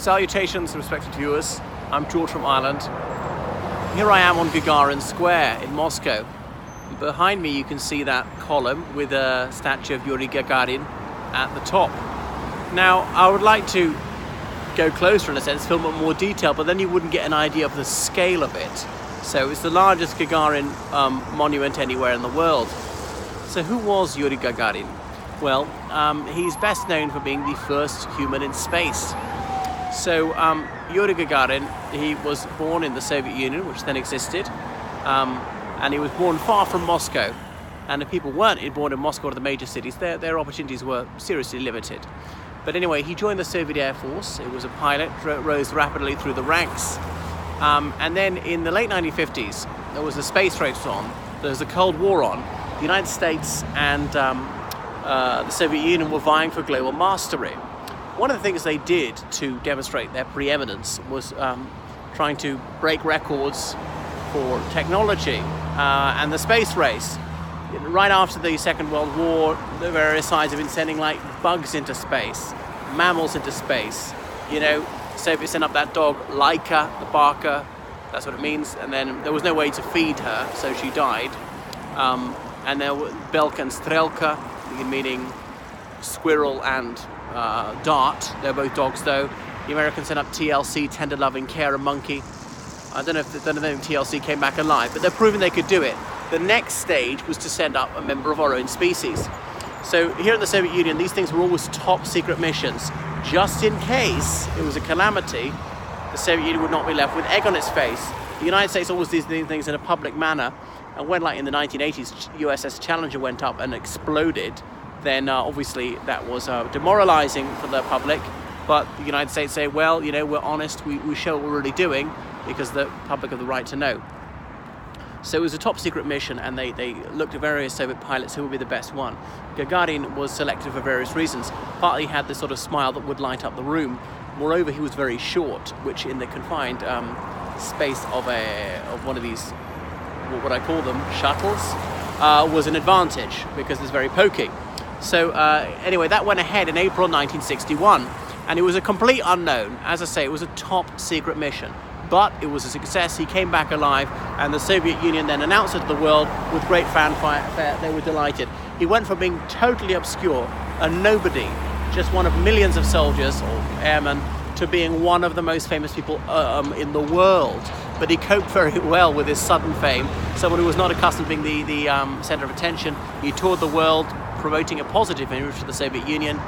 Salutations, respected viewers. I'm George from Ireland. Here I am on Gagarin Square in Moscow. Behind me you can see that column with a statue of Yuri Gagarin at the top. Now I would like to go closer in a sense, film it in more detail, but then you wouldn't get an idea of the scale of it. So it's the largest Gagarin monument anywhere in the world. So who was Yuri Gagarin? Well, he's best known for being the first human in space. So Yuri Gagarin, he was born in the Soviet Union, which then existed, and he was born far from Moscow. And if people weren't born in Moscow or the major cities, their opportunities were seriously limited. But anyway, he joined the Soviet Air Force. He was a pilot, rose rapidly through the ranks. And then in the late 1950s, there was a space race on. There was a Cold War on. The United States and the Soviet Union were vying for global mastery. One of the things they did to demonstrate their preeminence was trying to break records for technology and the space race. Right after the Second World War, the various sides have been sending like bugs into space, mammals into space. You know, Soviets sent up that dog Laika, the barker, that's what it means, and then there was no way to feed her, so she died. And there were Belka and Strelka, meaning squirrel and dart. They're both dogs though. The Americans sent up TLC, tender loving care, a monkey. I don't know if TLC came back alive, but they're proving they could do it. The next stage was to send up a member of our own species. So here in the Soviet Union, these things were always top secret missions. Just in case it was a calamity, the Soviet Union would not be left with egg on its face. The United States always did these things in a public manner. And when, like in the 1980s, USS Challenger went up and exploded, then obviously that was demoralizing for the public. But the United States say, well, you know, we're honest, we show what we're really doing because the public have the right to know. So it was a top secret mission, and they looked at various Soviet pilots who would be the best one. Gagarin was selected for various reasons. Partly he had this sort of smile that would light up the room. Moreover, he was very short, which in the confined space of one of these, what would I call them, shuttles, was an advantage because it's very pokey. So anyway, that went ahead in April 1961, and it was a complete unknown. As I say, it was a top secret mission, but it was a success. He came back alive, and the Soviet Union then announced it to the world with great fanfare. They were delighted. He went from being totally obscure, a nobody, just one of millions of soldiers or airmen, to being one of the most famous people in the world. But he coped very well with his sudden fame. Someone who was not accustomed to being the center of attention. He toured the world promoting a positive image for the Soviet Union.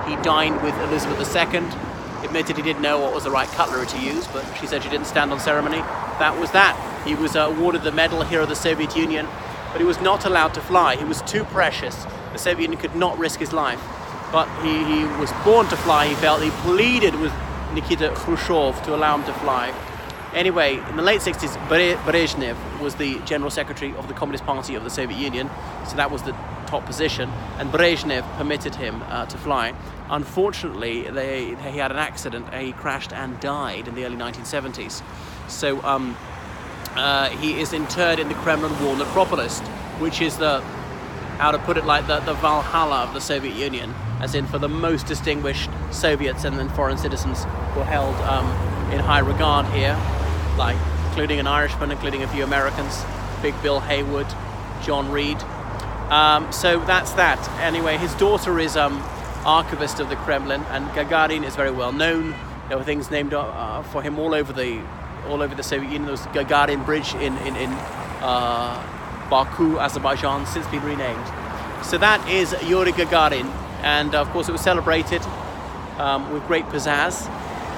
He dined with Elizabeth II, admitted he didn't know what was the right cutlery to use, but she said she didn't stand on ceremony. That was that. He was awarded the Medal Hero of the Soviet Union, but he was not allowed to fly. He was too precious. The Soviet Union could not risk his life. But he was born to fly, he felt. He pleaded with Nikita Khrushchev to allow him to fly. Anyway, in the late 60s, Brezhnev was the General Secretary of the Communist Party of the Soviet Union, so that was the top position, and Brezhnev permitted him to fly. Unfortunately, he had an accident, he crashed and died in the early 1970s. So he is interred in the Kremlin Wall necropolis, which is the, how to put it, like the Valhalla of the Soviet Union, as in for the most distinguished Soviets and then foreign citizens were held in high regard here, like including an Irishman, including a few Americans, Big Bill Haywood, John Reed. So that's that. Anyway, his daughter is archivist of the Kremlin, and Gagarin is very well known. There were things named for him all over the Soviet Union. There was the Gagarin Bridge in Baku, Azerbaijan, since been renamed. So that is Yuri Gagarin, and of course it was celebrated with great pizzazz,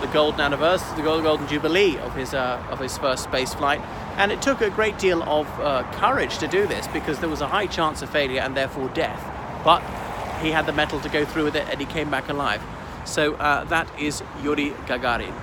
the golden anniversary, the golden jubilee of his first space flight. And it took a great deal of courage to do this, because there was a high chance of failure and therefore death. But he had the mettle to go through with it, and he came back alive. So that is Yuri Gagarin.